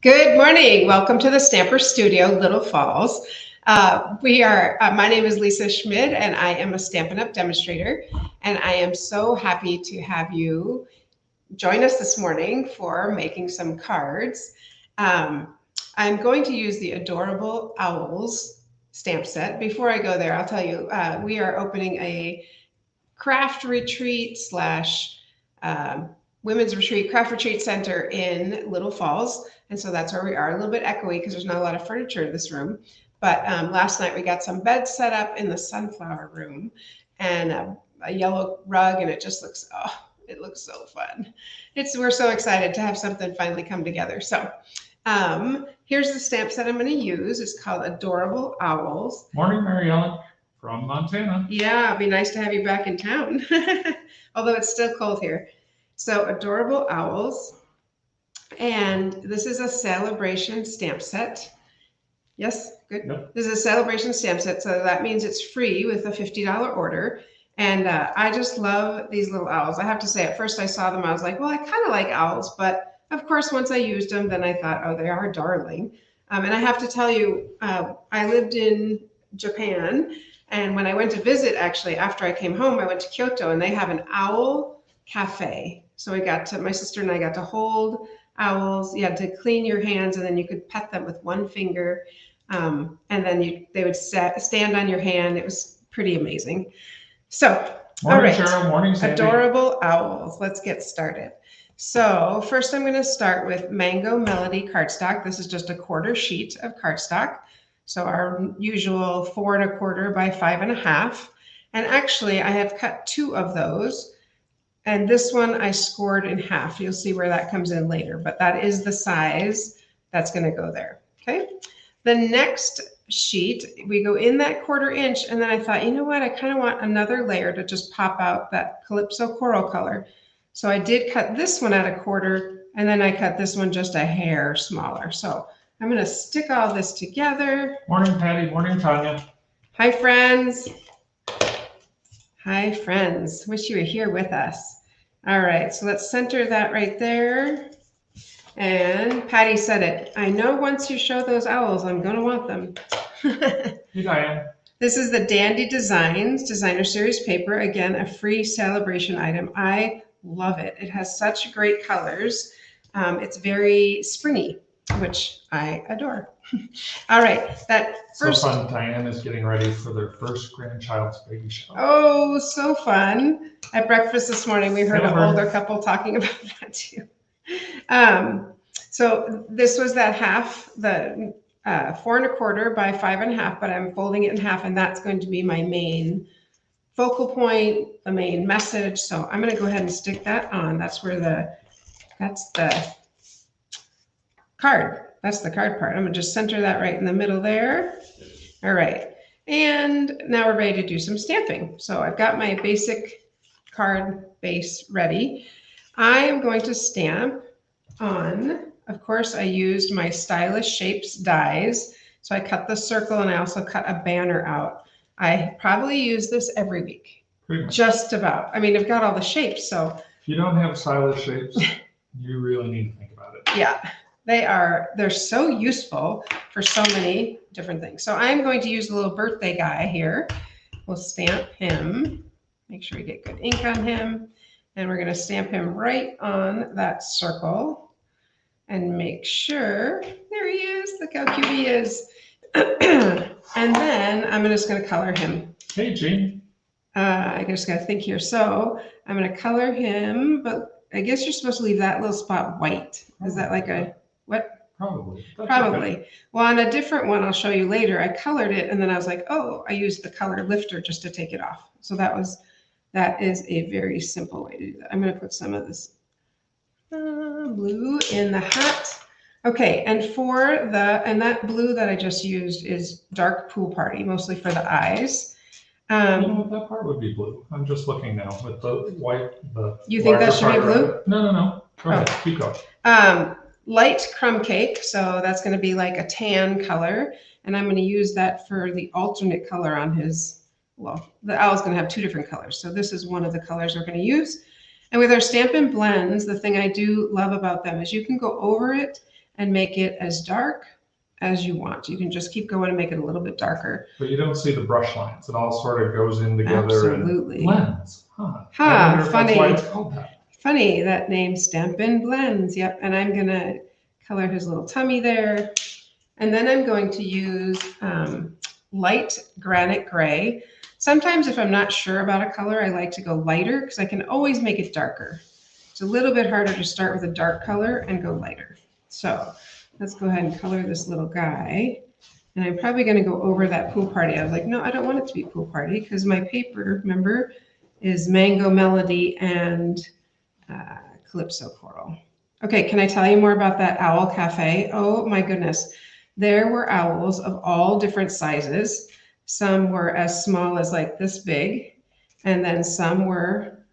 Good morning. Welcome to the Stamper Studio, Little Falls. My name is Lisa Schmid, and I am a Stampin' Up! Demonstrator. And I am so happy to have you join us this morning for making some cards. I'm going to use the Adorable Owls stamp set. Before I go there, I'll tell you, we are opening a craft retreat slash women's retreat, craft retreat center in Little Falls. And so that's where we are. A little bit echoey because there's not a lot of furniture in this room. But last night we got some beds set up in the sunflower room and a yellow rug, and it just looks, it looks so fun. We're so excited to have something finally come together. So here's the stamp set I'm going to use. It's called Adorable Owls. Morning, Mary Ellen from Montana. Yeah, it'd be nice to have you back in town, although it's still cold here. So Adorable Owls. And this is a celebration stamp set. Yes, good. Yep. This is a celebration stamp set, so that means it's free with a $50 order. And I just love these little owls. I have to say, at first I saw them, I was like, well, I kind of like owls. But of course, once I used them, then I thought, oh, they are darling. And I have to tell you, I lived in Japan. And when I went to visit, actually, after I came home, I went to Kyoto, and they have an owl cafe. So my sister and I got to hold owls. You had to clean your hands, and then you could pet them with one finger. And then they would stand on your hand. It was pretty amazing. So, morning, all right. Cheryl. Morning, Sandy. Adorable Owls. Let's get started. So first I'm going to start with Mango Melody cardstock. This is just a quarter sheet of cardstock. So our usual 4 1/4 by 5 1/2. And actually I have cut 2 of those. And this one I scored in half. You'll see where that comes in later, but that is the size that's going to go there. Okay. The next sheet, we go in that 1/4 inch, and then I thought, you know what? I kind of want another layer to just pop out that Calypso coral color. So I did cut this one at 1/4, and then I cut this one just a hair smaller. So I'm going to stick all this together. Morning, Patty. Morning, Tanya. Hi, friends. Hi, friends. Wish you were here with us. All right, so let's center that right there. And Patty said it. I know once you show those owls, I'm going to want them. Hey, Diane. This is the Dandy Designs Designer Series paper. Again, a free celebration item. I love it. It has such great colors. It's very springy, which I adore. All right, that first. So fun. Diane is getting ready for their first grandchild's baby shower. Oh, so fun. At breakfast this morning, we heard an older couple talking about that too. So this was that half, the 4 1/4 by 5 1/2, but I'm folding it in half, and that's going to be my main focal point, the main message. So I'm going to go ahead and stick that on. That's the card. That's the card part. I'm going to just center that right in the middle there. All right. And now we're ready to do some stamping. So I've got my basic card base ready. I am going to stamp on, of course, I used my Stylish Shapes dies. So I cut the circle, and I also cut a banner out. I probably use this every week. Just about. I mean, I've got all the shapes. So if you don't have Stylish Shapes, you really need to think about it. Yeah. They're so useful for so many different things. So I'm going to use the little birthday guy here. We'll stamp him. Make sure we get good ink on him. And we're going to stamp him right on that circle and make sure, there he is. Look how cute he is. And then I'm just going to color him. Hey, Jean. I just got to think here. So I'm going to color him, but I guess you're supposed to leave that little spot white. Is that like a, what? Probably. Probably. Okay. Well, on a different one, I'll show you later, I colored it, and then I was like, oh, I used the color lifter just to take it off. So that is a very simple way to do that. I'm going to put some of this blue in the hat. Okay, and that blue that I just used is Dark Pool Party, mostly for the eyes. That part would be blue. I'm just looking now with the white. You think that should be blue? No. Go ahead. Keep going. Light crumb cake. So that's going to be like a tan color. And I'm going to use that for the alternate color on his, well, the owl's going to have 2 different colors. So this is one of the colors we're going to use. And with our Stampin' Blends, the thing I do love about them is you can go over it and make it as dark as you want. You can just keep going and make it a little bit darker. But you don't see the brush lines. It all sort of goes in together Absolutely. and blends. Huh. Huh, I wonder if funny. that's why it's called that. Funny, that name, Stampin' Blends. Yep, and I'm gonna color his little tummy there. And then I'm going to use light granite gray. Sometimes if I'm not sure about a color, I like to go lighter because I can always make it darker. It's a little bit harder to start with a dark color and go lighter. So let's go ahead and color this little guy. And I'm probably gonna go over that pool party. I was like, no, I don't want it to be pool party because my paper, remember, is Mango Melody and Calypso Coral. Okay, can I tell you more about that owl cafe? Oh my goodness. There were owls of all different sizes. Some were as small as like this big, and then some were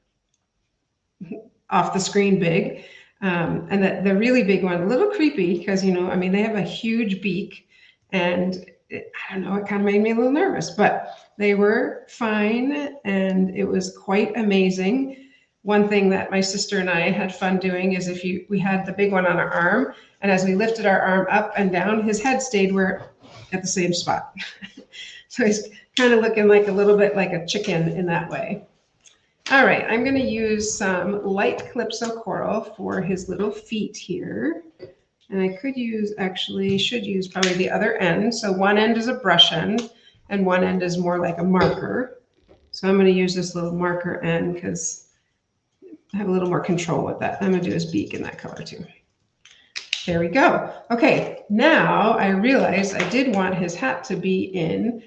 off the screen big. And the really big one, a little creepy because, you know, I mean, they have a huge beak and I don't know, it kind of made me a little nervous, but they were fine and it was quite amazing. One thing that my sister and I had fun doing is we had the big one on our arm, and as we lifted our arm up and down, his head stayed at the same spot. So he's kind of looking like a little bit like a chicken in that way. All right, I'm going to use some light Calypso Coral for his little feet here. And I should use probably the other end. So one end is a brush end and one end is more like a marker. So I'm going to use this little marker end because I have a little more control with that. I'm going to do his beak in that color too. There we go. Okay, now I realized I did want his hat to be in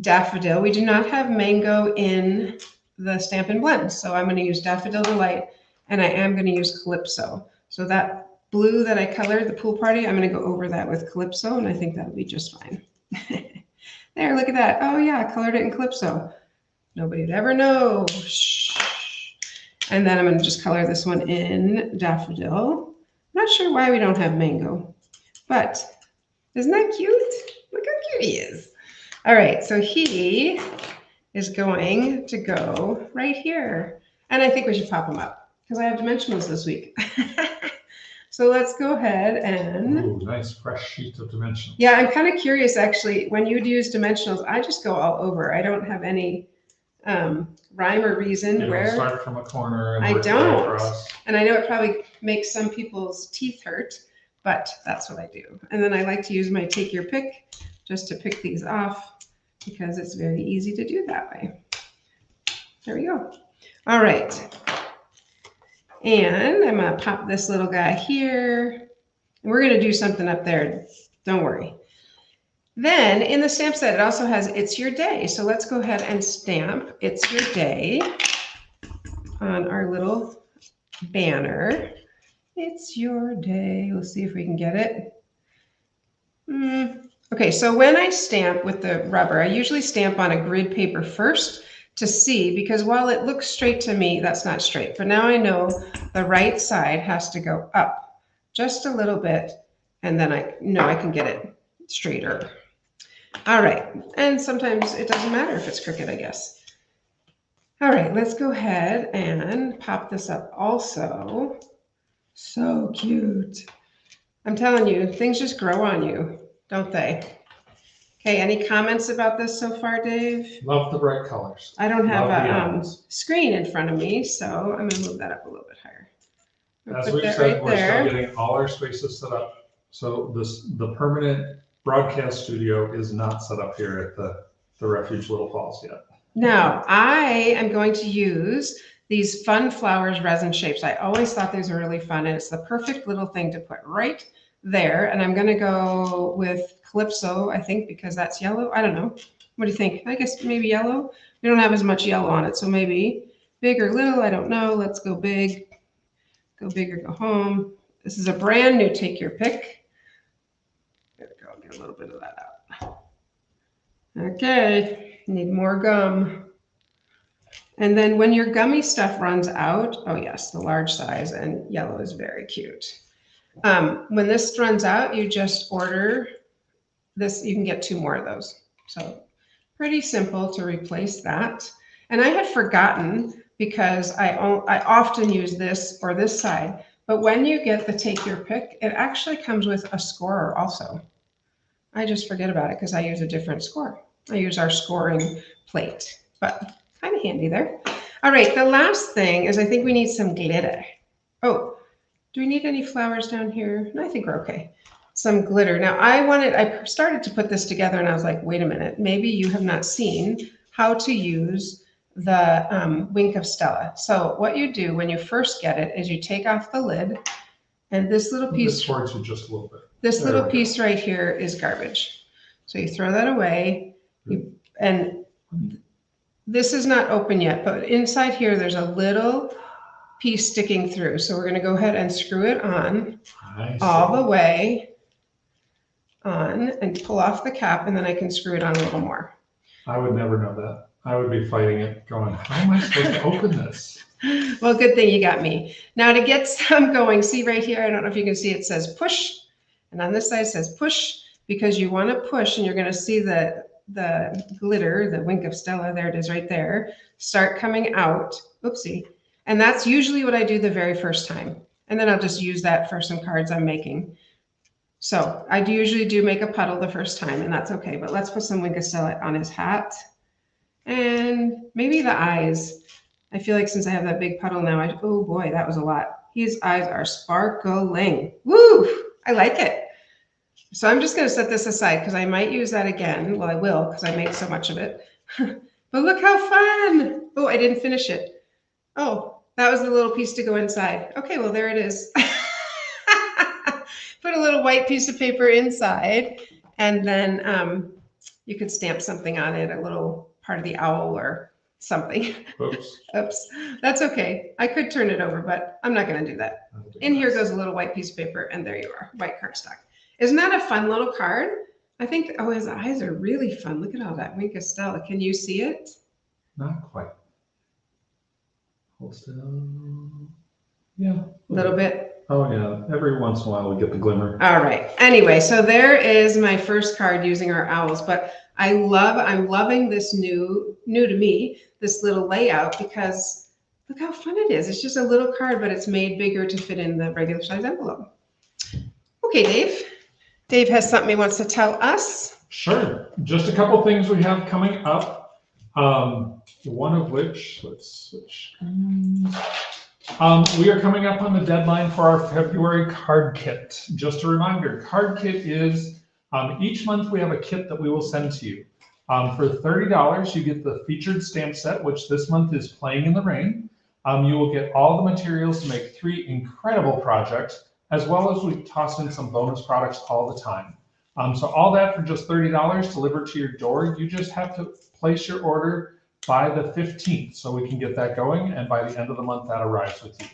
Daffodil. We do not have Mango in the Stampin' Blend, so I'm going to use Daffodil Delight, and I am going to use Calypso. So that blue that I colored, the pool party, I'm going to go over that with Calypso, and I think that'll be just fine. There, look at that. Oh yeah, I colored it in Calypso. Nobody would ever know. Shh. And then I'm going to just color this one in Daffodil. I'm not sure why we don't have Mango, but isn't that cute? Look how cute he is. All right, so he is going to go right here. And I think we should pop him up because I have dimensionals this week. So let's go ahead and... Ooh, nice fresh sheet of dimensionals. Yeah, I'm kind of curious actually, when you'd use dimensionals, I just go all over. I don't have any rhyme or reason You where... don't start from a corner and I work don't. across. And I know it probably makes some people's teeth hurt, but that's what I do. And then I like to use my take your pick just to pick these off because it's very easy to do that way. There we go. All right. And I'm going to pop this little guy here. And we're going to do something up there. Don't worry. Then in the stamp set, it also has It's Your Day. So let's go ahead and stamp It's Your Day on our little banner. It's your day. Let's see if we can get it. Okay, so when I stamp with the rubber, I usually stamp on a grid paper first to see, because while it looks straight to me, that's not straight. But now I know the right side has to go up just a little bit, and then I know I can get it straighter. All right, and sometimes it doesn't matter if it's crooked, I guess. All right, let's go ahead and pop this up also. So cute. I'm telling you, things just grow on you, don't they? Okay, any comments about this so far, Dave? Love the bright colors. I don't have Love a screen in front of me, so I'm gonna move that up a little bit higher. As we've said, we're still getting all our spaces set up. So the permanent broadcast studio is not set up here at the Refuge Little Falls yet. Now, I am going to use these Fun Flowers resin shapes. I always thought these were really fun, and it's the perfect little thing to put right there. And I'm gonna go with Calypso, I think, because that's yellow. I don't know. What do you think? I guess maybe yellow. We don't have as much yellow on it, so maybe big or little, I don't know. Let's go big. Go big or go home. This is a brand new Take Your Pick. There we go, get a little bit of that out. Okay, need more gum. And then when your gummy stuff runs out, oh yes, the large size, and yellow is very cute. When this runs out, you just order this, you can get 2 more of those. So pretty simple to replace that. And I had forgotten, because I often use this or this side But when you get the take your pick, it actually comes with a scorer also. I just forget about it because I use a different score. I use our scoring plate, but kind of handy there. All right, the last thing is I think we need some glitter. Oh, do we need any flowers down here? No, I think we're okay. Some glitter. Now I started to put this together and I was like, wait a minute, maybe you have not seen how to use the Wink of Stella. So what you do when you first get it is you take off the lid and this little piece, towards you just a little bit. This little piece right here is garbage. So you throw that away and this is not open yet, but inside here, there's a little piece sticking through. So we're gonna go ahead and screw it on all the way on and pull off the cap, and then I can screw it on a little more. I would never know that. I would be fighting it going, how am I supposed to open this? Well, good thing you got me. Now to get some going, see right here, I don't know if you can see, it says push. And on this side it says push because you wanna push and you're gonna see the glitter, the Wink of Stella, there it is right there, start coming out. Oopsie. And that's usually what I do the very first time. And then I'll just use that for some cards I'm making. So I usually do make a puddle the first time and that's okay, but let's put some Wink of Stella on his hat and maybe the eyes. I feel like since I have that big puddle now, oh boy, that was a lot. His eyes are sparkling. Woo, I like it. So I'm just gonna set this aside because I might use that again. Well, I will because I make so much of it. But look how fun. Oh, I didn't finish it. Oh, that was the little piece to go inside. Okay, well, there it is. Put a little white piece of paper inside, and then you could stamp something on it, a little part of the owl or something. Oops. Oops, that's okay. I could turn it over, but I'm not gonna do that. In here goes a little white piece of paper, and there you are, white cardstock. Isn't that a fun little card? I think, oh, his eyes are really fun. Look at all that Wink of Stella. Can you see it? Not quite. Hold still. Yeah. A little bit. Oh yeah, every once in a while we get the glimmer. All right. Anyway, so there is my first card using our owls, but I'm loving this new to me, this little layout because look how fun it is. It's just a little card, but it's made bigger to fit in the regular size envelope. Okay, Dave. Dave has something he wants to tell us. Sure. Just a couple things we have coming up. One of which, let's switch. We are coming up on the deadline for our February card kit. Just a reminder, card kit is each month we have a kit that we will send to you. For $30, you get the featured stamp set, which this month is Playing in the Rain. You will get all the materials to make 3 incredible projects, as well as we toss in some bonus products all the time. So all that for just $30 delivered to your door. You just have to place your order by the 15th so we can get that going, and by the end of the month that arrives with you.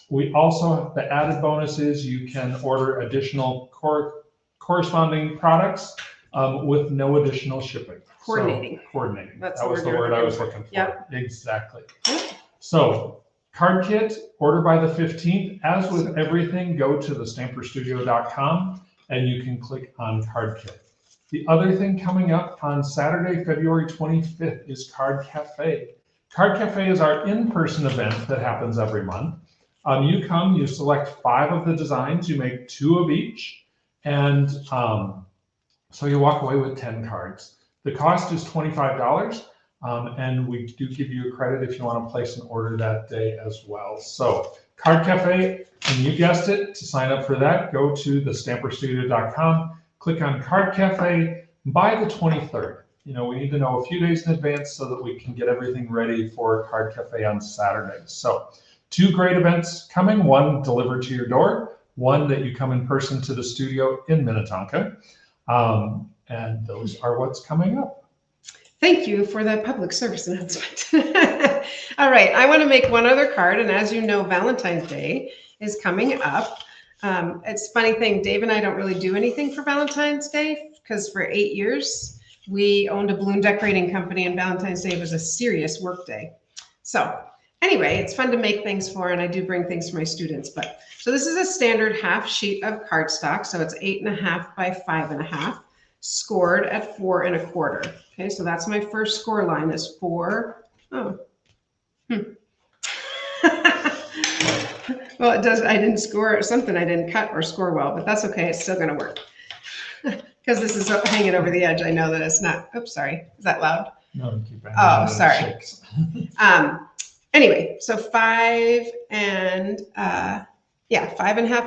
We also, the added bonus is you can order additional corresponding products with no additional shipping. Coordinating. So, coordinating. That's that was the word I was looking for. Yep. Exactly. So card kit, order by the 15th. As with everything, go to thestamperstudio.com and you can click on card kit. The other thing coming up on Saturday, February 25th is Card Cafe. Card Cafe is our in-person event that happens every month. You come, you select 5 of the designs, you make 2 of each, and so you walk away with 10 cards. The cost is $25, and we do give you a credit if you want to place an order that day as well. So Card Cafe, and you guessed it, to sign up for that, go to thestamperstudio.com. Click on Card Cafe by the 23rd. You know, we need to know a few days in advance so that we can get everything ready for Card Cafe on Saturday. So 2 great events coming, one delivered to your door, one that you come in person to the studio in Minnetonka. And those are what's coming up. Thank you for that public service announcement. All right, I want to make one other card, and as you know, Valentine's Day is coming up. It's a funny thing, Dave and I don't really do anything for Valentine's Day because for 8 years, we owned a balloon decorating company and Valentine's Day was a serious work day. So anyway, it's fun to make things for, and I do bring things for my students. But so this is a standard half sheet of cardstock. So it's 8.5 by 5.5, scored at 4 1/4. Okay, so that's my first score line is 4. Oh. Well, it does. I didn't score something. I didn't cut or score well, but that's okay. It's still going to work because this is hanging over the edge. I know that it's not. Oops, sorry. Is that loud? No, keep it. Oh, sorry. Anyway, so 5 and 5.5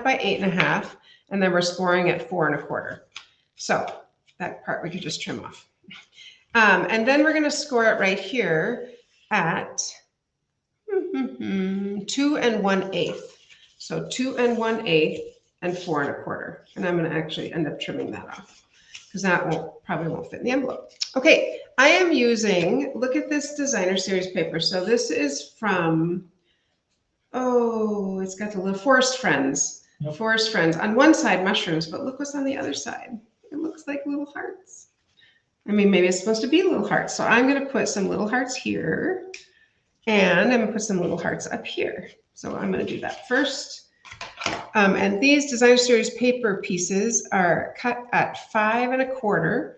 by 8.5, and then we're scoring at 4 1/4. So that part we could just trim off. And then we're going to score it right here at 2 1/8. So 2 1/8 and 4 1/4. And I'm going to actually end up trimming that off because that probably won't fit in the envelope. Okay, I am using, look at this designer series paper. So this is from, it's got the little Forest Friends. Yep. Forest Friends. On one side, mushrooms, but look what's on the other side. It looks like little hearts. I mean, maybe it's supposed to be little hearts. So I'm going to put some little hearts here, and I'm going to put some little hearts up here. So I'm going to do that first. And these designer series paper pieces are cut at 5 1/4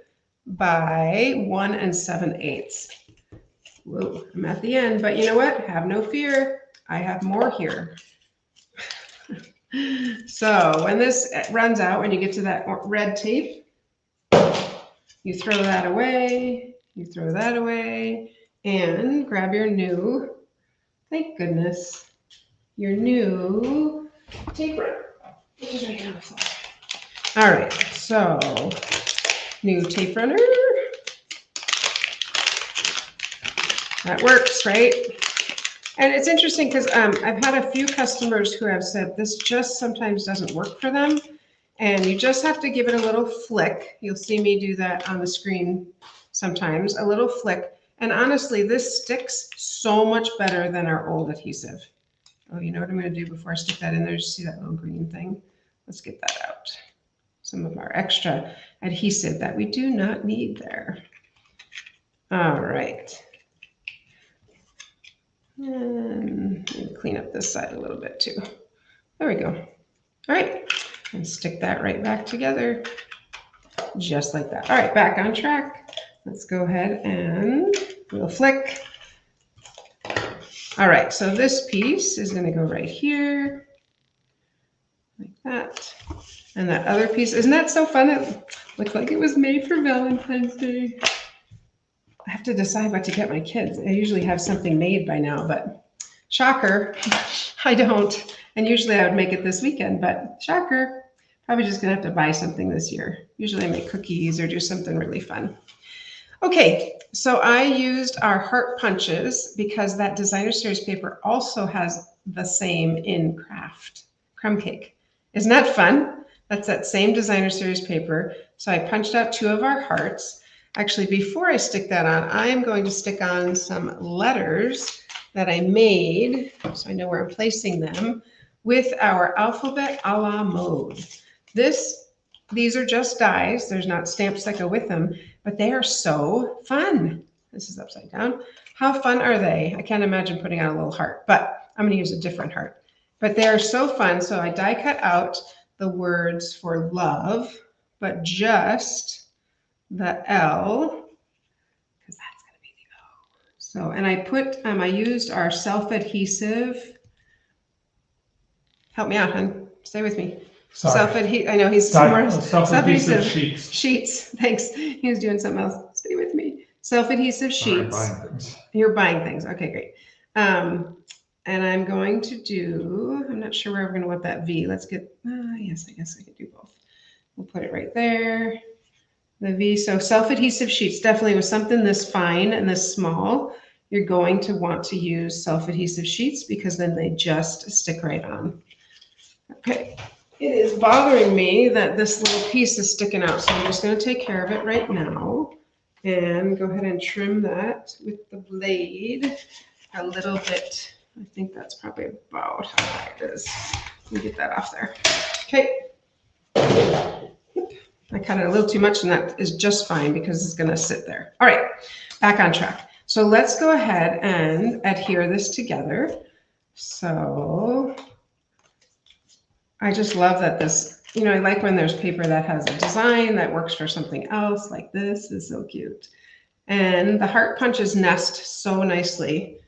by 1 7/8. Whoa, I'm at the end, but you know what? Have no fear. I have more here. So when this runs out, when you get to that red tape, you throw that away, and grab your new, thank goodness, your new tape runner, which is right here on the floor. All right, so new tape runner. That works, right? And it's interesting because I've had a few customers who have said this just sometimes doesn't work for them. And you just have to give it a little flick. You'll see me do that on the screen sometimes, a little flick. And honestly, this sticks so much better than our old adhesive. Oh, you know what I'm going to do before I stick that in there? Just see that little green thing? Let's get that out. Some of our extra adhesive that we do not need there. All right. And clean up this side a little bit too. There we go. All right. And stick that right back together, just like that. All right, back on track. Let's go ahead and we'll flick. All right, so this piece is going to go right here, like that. And that other piece, isn't that so fun? It looked like it was made for Valentine's Day. I have to decide what to get my kids. I usually have something made by now, but shocker, I don't. And usually I would make it this weekend, but shocker, probably just gonna have to buy something this year. Usually I make cookies or do something really fun. Okay, so I used our heart punches because that designer series paper also has the same in craft, crumb cake. Isn't that fun? That's that same designer series paper. So I punched out 2 of our hearts. Actually, before I stick that on, I am going to stick on some letters that I made, so I know where I'm placing them, with our alphabet a la mode. These are just dies. There's not stamps that go with them, but they are so fun. This is upside down. How fun are they? I can't imagine putting out a little heart, but I'm going to use a different heart. But they are so fun. So I die cut out the words for love, but just the L, because that's going to be the O. So, and I used our self-adhesive. Help me out, hon. Stay with me. I know he's somewhere. Self-adhesive sheets. Thanks. He was doing something else. Stay with me. Self-adhesive sheets. You're buying things. Okay, great. And I'm going to do, I'm not sure where we're going to want that V. Let's get, yes, I guess I could do both. We'll put it right there. The V, so self-adhesive sheets, definitely with something this fine and this small, you're going to want to use self-adhesive sheets because then they just stick right on. Okay, it is bothering me that this little piece is sticking out, so I'm just going to take care of it right now and go ahead and trim that with the blade a little bit. I think that's probably about how high it is. Let me get that off there. Okay. I cut it a little too much, and that is just fine because it's going to sit there. All right, back on track. So let's go ahead and adhere this together. So I just love that this, I like when there's paper that has a design that works for something else, like this is so cute. And the heart punches nest so nicely.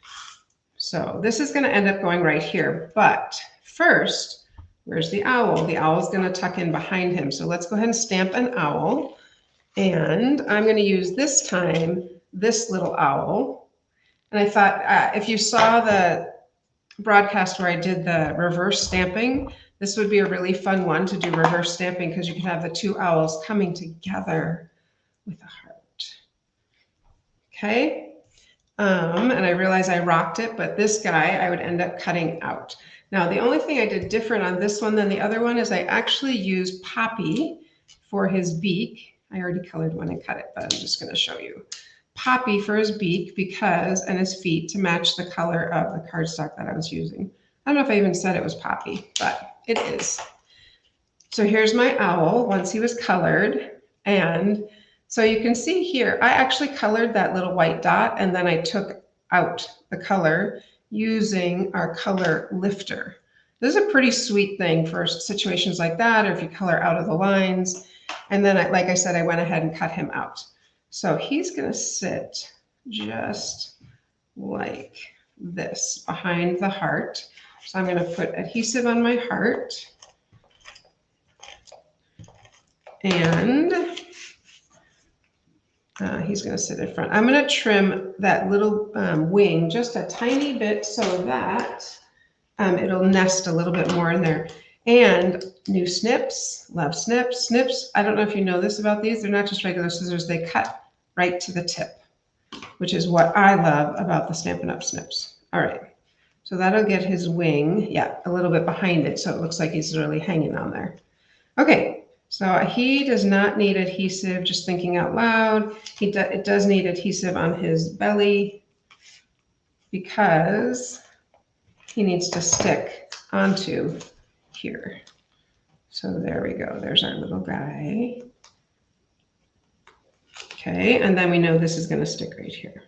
So this is going to end up going right here. But first, where's the owl? The owl is going to tuck in behind him. So let's go ahead and stamp an owl. And I'm going to use this time this little owl. And I thought if you saw the broadcast where I did the reverse stamping, this would be a really fun one to do reverse stamping because you can have the two owls coming together with a heart. Okay. And I realize I rocked it, but this guy I would end up cutting out. Now, the only thing I did different on this one than the other one is I actually used Poppy for his beak. I already colored one and cut it, but I'm just going to show you. Poppy for his beak because, and his feet to match the color of the cardstock that I was using. I don't know if I even said it was Poppy, but it is. So here's my owl once he was colored. And so you can see here, I actually colored that little white dot and then I took out the color using our color lifter. This is a pretty sweet thing for situations like that, or if you color out of the lines. And then, like I said, I went ahead and cut him out. So he's going to sit just like this behind the heart. So I'm going to put adhesive on my heart. And he's going to sit in front. I'm going to trim that little wing just a tiny bit so that it'll nest a little bit more in there. And new snips, love snips. Snips, I don't know if you know this about these. They're not just regular scissors. They cut right to the tip, which is what I love about the Stampin' Up! Snips. All right, so that'll get his wing, yeah, a little bit behind it, so it looks like he's really hanging on there. Okay, so he does not need adhesive, just thinking out loud. It does need adhesive on his belly because he needs to stick onto here. So there we go. There's our little guy. Okay, and then we know this is going to stick right here.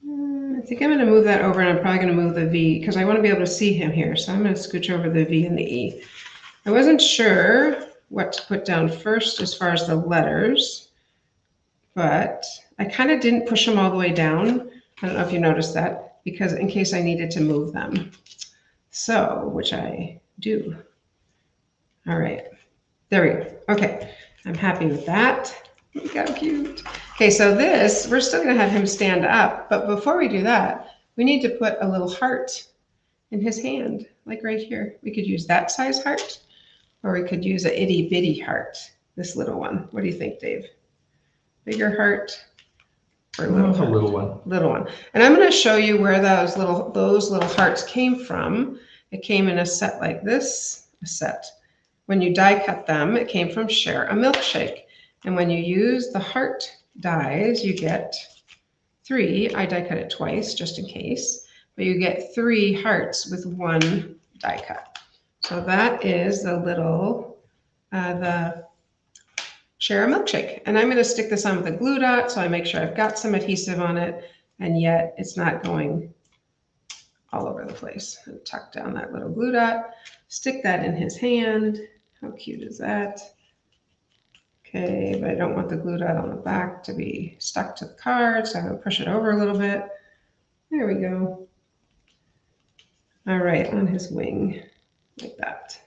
I think I'm going to move that over, and I'm probably going to move the V because I want to be able to see him here. So I'm going to scooch over the V and the E. I wasn't sure what to put down first as far as the letters, but I kind of didn't push them all the way down. I don't know if you noticed that, because in case I needed to move them. So, which I do. All right, there we go. Okay, I'm happy with that. Look how cute. Okay, so this, we're still gonna have him stand up, but before we do that, we need to put a little heart in his hand, like right here. We could use that size heart, or we could use a itty bitty heart, this little one. What do you think, Dave? Bigger heart or little heart? A little one. Little one. And I'm gonna show you where those little hearts came from. It came in a set like this, a set. When you die cut them, it came from Share a Milkshake. And when you use the heart dies, you get 3. I die cut it twice just in case, but you get 3 hearts with 1 die cut. So that is the little, the Share a Milkshake. And I'm going to stick this on with a glue dot so I make sure I've got some adhesive on it, and yet it's not going all over the place. And tuck down that little glue dot, stick that in his hand. How cute is that? Okay, but I don't want the glue dot on the back to be stuck to the card, so I'm going to push it over a little bit. There we go. All right, on his wing, like that.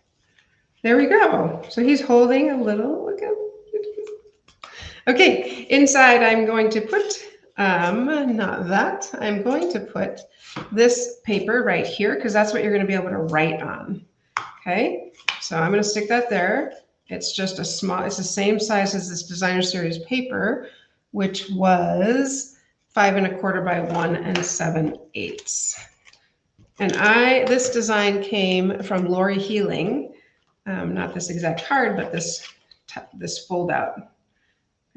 There we go. So he's holding a little, look at. Okay, inside I'm going to put, not that, I'm going to put this paper right here because that's what you're going to be able to write on. Okay, so I'm going to stick that there. It's just a small, it's the same size as this Designer Series paper, which was 5 1/4 by 1 7/8. And this design came from Lori Healing, not this exact card, but this fold out.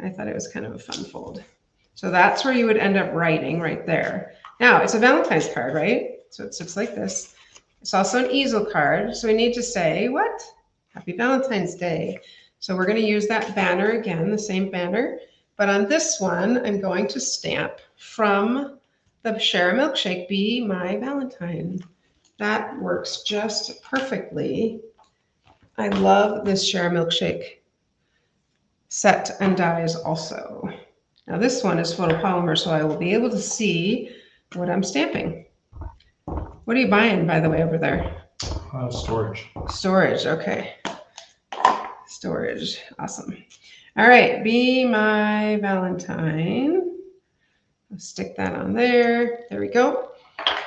I thought it was kind of a fun fold. So that's where you would end up writing right there. Now it's a Valentine's card, right? So it sits like this. It's also an easel card. So we need to say what? Happy Valentine's Day. So we're going to use that banner again, the same banner. But on this one, I'm going to stamp from the Share a Milkshake, Be My Valentine. That works just perfectly. I love this Share a Milkshake set and dies also. Now this one is photopolymer, so I will be able to see what I'm stamping. What are you buying, by the way, over there? Storage. Storage, okay. Storage, awesome. All right, Be My Valentine. Let's stick that on there. There we go.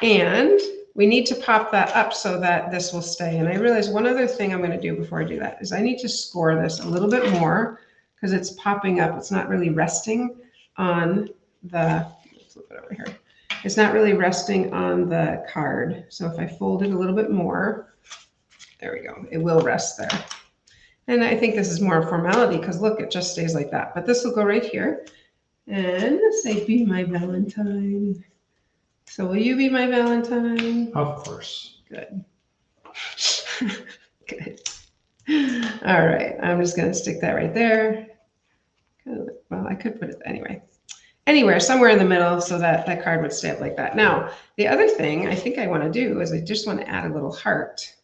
And we need to pop that up so that this will stay. And I realize one other thing I'm going to do before I do that is I need to score this a little bit more because it's popping up. It's not really resting on the, flip it over here. It's not really resting on the card. So if I fold it a little bit more, there we go. It will rest there. And I think this is more formality because look, it just stays like that. But this will go right here and say, Be My Valentine. So will you be my Valentine? Of course. Good. Good. All right, I'm just going to stick that right there. Well, I could put it anyway. Anywhere, somewhere in the middle so that that card would stay up like that. Now, the other thing I think I want to do is I just want to add a little heart.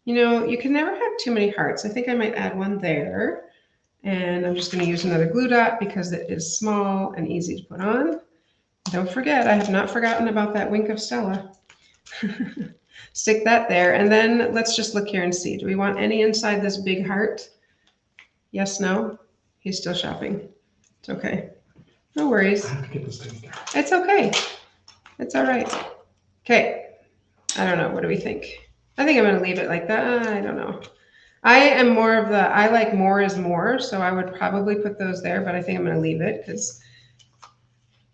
You know, you can never have too many hearts. I think I might add one there. And I'm just going to use another glue dot because it is small and easy to put on. Don't forget, I have not forgotten about that wink of Stella. Stick that there. And then let's just look here and see. Do we want any inside this big heart? Yes, no? He's still shopping. It's okay. No worries. I have to get this together. It's okay. It's all right. Okay. I don't know. What do we think? I think I'm going to leave it like that. I don't know. I am more of the, I like more is more. So I would probably put those there, but I think I'm going to leave it because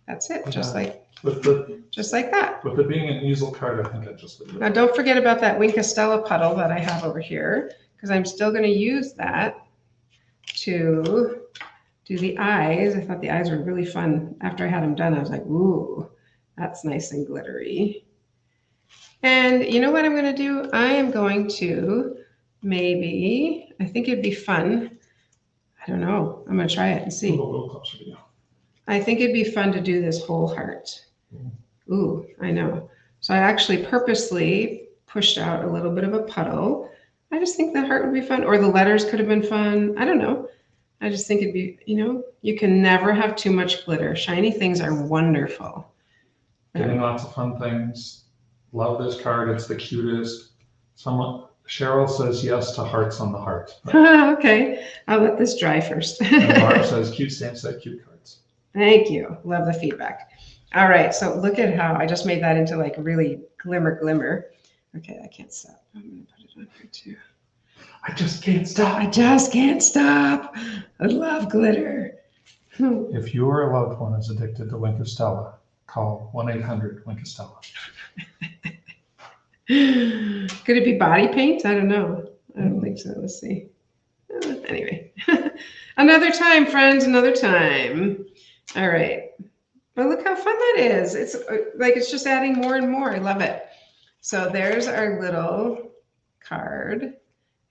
that's it. Just like that. With it being an easel card, I think I'd just leave it. Now don't forget about that Wink of Stella puddle that I have over here because I'm still going to use that to do the eyes. I thought the eyes were really fun. After I had them done, I was like, ooh, that's nice and glittery. And you know what I'm going to do? I am going to maybe, I think it'd be fun. I don't know. I'm going to try it and see. A little closer to you. I think it'd be fun to do this whole heart. Ooh, I know. So I actually purposely pushed out a little bit of a puddle. I just think the heart would be fun, or the letters could have been fun. I don't know. I just think it'd be, you know, you can never have too much glitter. Shiny things are wonderful. Getting lots of fun things. Love this card. It's the cutest. Cheryl says yes to hearts on the heart. Okay, I'll let this dry first. And Barb says cute stamp set, cute cards. Thank you. Love the feedback. All right, so look at how I just made that into like really glimmer. Okay, I can't stop. I'm going to put it on here too. I just can't stop. I just can't stop. I love glitter. If your loved one is addicted to Wink of Stella, call 1-800-WINK-OF-STELLA. Could it be body paint? I don't know. I don't think so. Let's see. Anyway, another time, friends, another time. All right. But look how fun that is. It's like it's just adding more and more. I love it. So there's our little card.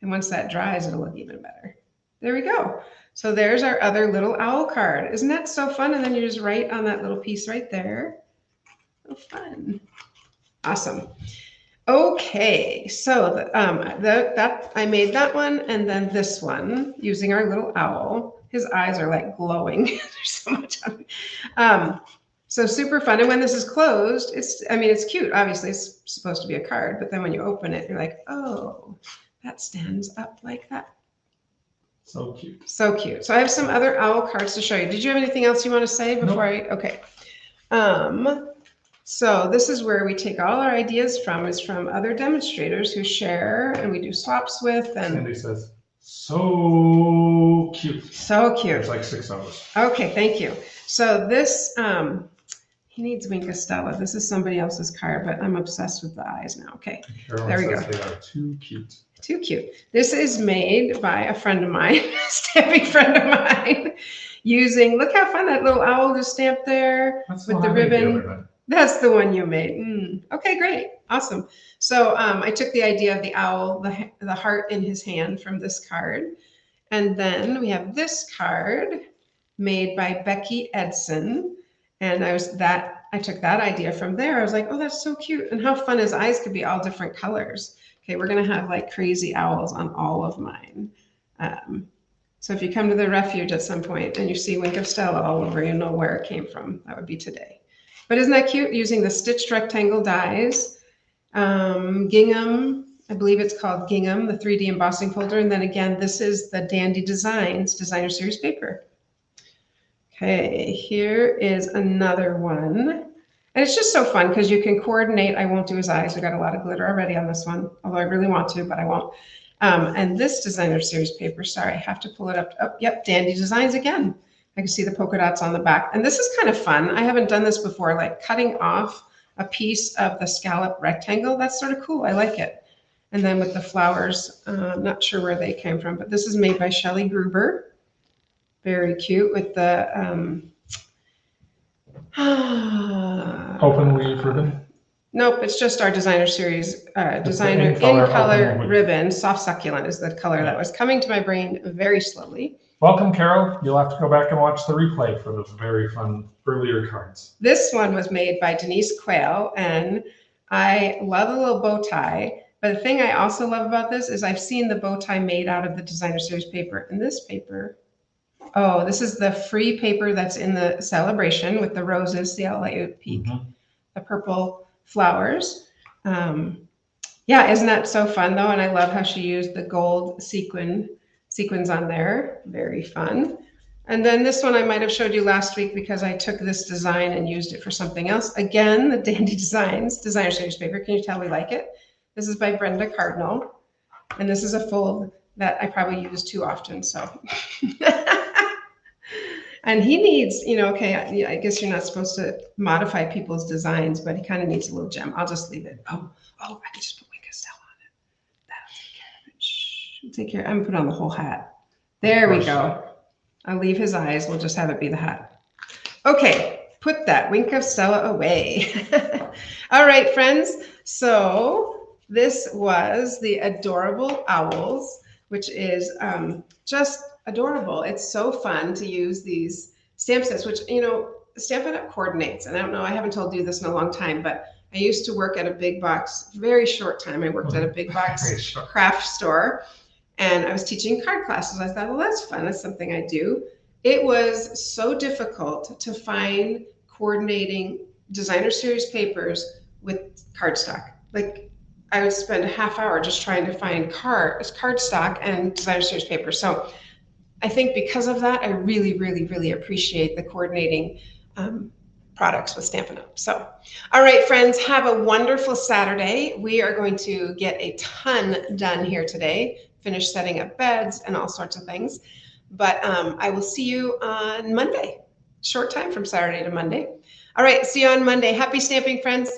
And once that dries, it'll look even better. There we go. So there's our other little owl card. Isn't that so fun? And then you just write on that little piece right there. So fun. Awesome. Okay, so I made that one and then this one using our little owl. His eyes are like glowing. There's so much on it. So super fun. And when this is closed, it's cute. Obviously, it's supposed to be a card, but then when you open it, you're like, oh, that stands up like that. So cute. So cute. So I have some other owl cards to show you. Did you have anything else you want to say before Nope. Okay. So this is where we take all our ideas from. It's from other demonstrators who share and we do swaps with. And Sandy says, so cute. So cute. There's like 6 of us. Okay, thank you. So this, he needs Wink of Stella. This is somebody else's card, but I'm obsessed with the eyes now. Okay, Carolyn there we says go. They are too cute. Too cute. This is made by a friend of mine, a stamping friend of mine, using, look how fun that little owl just stamped there. That's with what the I made ribbon. other night. That's the one you made. Okay, great. Awesome. So I took the idea of the owl, the heart in his hand from this card. And then we have this card made by Becky Edson. And I took that idea from there. I was like, oh, that's so cute. And how fun his eyes could be all different colors. Okay, we're going to have like crazy owls on all of mine. So if you come to the refuge at some point and you see Wink of Stella all over, you know where it came from. That would be today. But isn't that cute? Using the stitched rectangle dies. Gingham, I believe it's called Gingham, the 3D embossing folder. And then again, this is the Dandy Designs Designer Series paper. Okay, here is another one. And it's just so fun because you can coordinate. I won't do his eyes. I got a lot of glitter already on this one, although I really want to, but I won't. And this Designer Series paper, sorry, I have to pull it up. Oh, yep, Dandy Designs again. I can see the polka dots on the back. And this is kind of fun. I haven't done this before, like cutting off a piece of the scallop rectangle. That's sort of cool. I like it. And then with the flowers, I'm not sure where they came from, but this is made by Shelley Gruber. Very cute with the Open weave ribbon. Nope, it's just our Designer Series designer in in-color color open weave. ribbon. Soft Succulent is the color that was coming to my brain very slowly. Welcome, Carol. You'll have to go back and watch the replay for those very fun earlier cards. This one was made by Denise Quayle, and I love the little bow tie. But the thing I also love about this is I've seen the bow tie made out of the Designer Series paper. And this paper, oh, this is the free paper that's in the celebration with the roses, the LA peak, the purple flowers. Yeah, isn't that so fun though? And I love how she used the gold sequins on there. Very fun. And then this one I might have showed you last week because I took this design and used it for something else. Again, the Dandy Designs Designer Series paper. Can you tell we like it? This is by Brenda Cardinal. And this is a fold that I probably use too often, so. And he needs, you know, okay, I guess you're not supposed to modify people's designs, but he kind of needs a little gem. I'll just leave it. Oh, I can just put Wink of Stella on it. That'll take care of it. Shh, take care. I'm gonna put on the whole hat. There we go. I'll leave his eyes. We'll just have it be the hat. Okay, put that Wink of Stella away. All right, friends. So this was the Adorable Owls, which is just adorable. It's so fun to use these stamp sets, which, you know, Stampin' Up! Coordinates. And I don't know, I haven't told you this in a long time, but I used to work at a big box, very short time. I worked at a big box craft store and I was teaching card classes. I thought, well, that's fun. That's something I do. It was so difficult to find coordinating Designer Series papers with cardstock. Like I would spend a half hour just trying to find cardstock and Designer Series paper. So I think because of that, I really, really, really appreciate the coordinating products with Stampin' Up! So, all right, friends, have a wonderful Saturday. We are going to get a ton done here today, finish setting up beds and all sorts of things. But I will see you on Monday, short time from Saturday to Monday. All right, see you on Monday. Happy stamping, friends.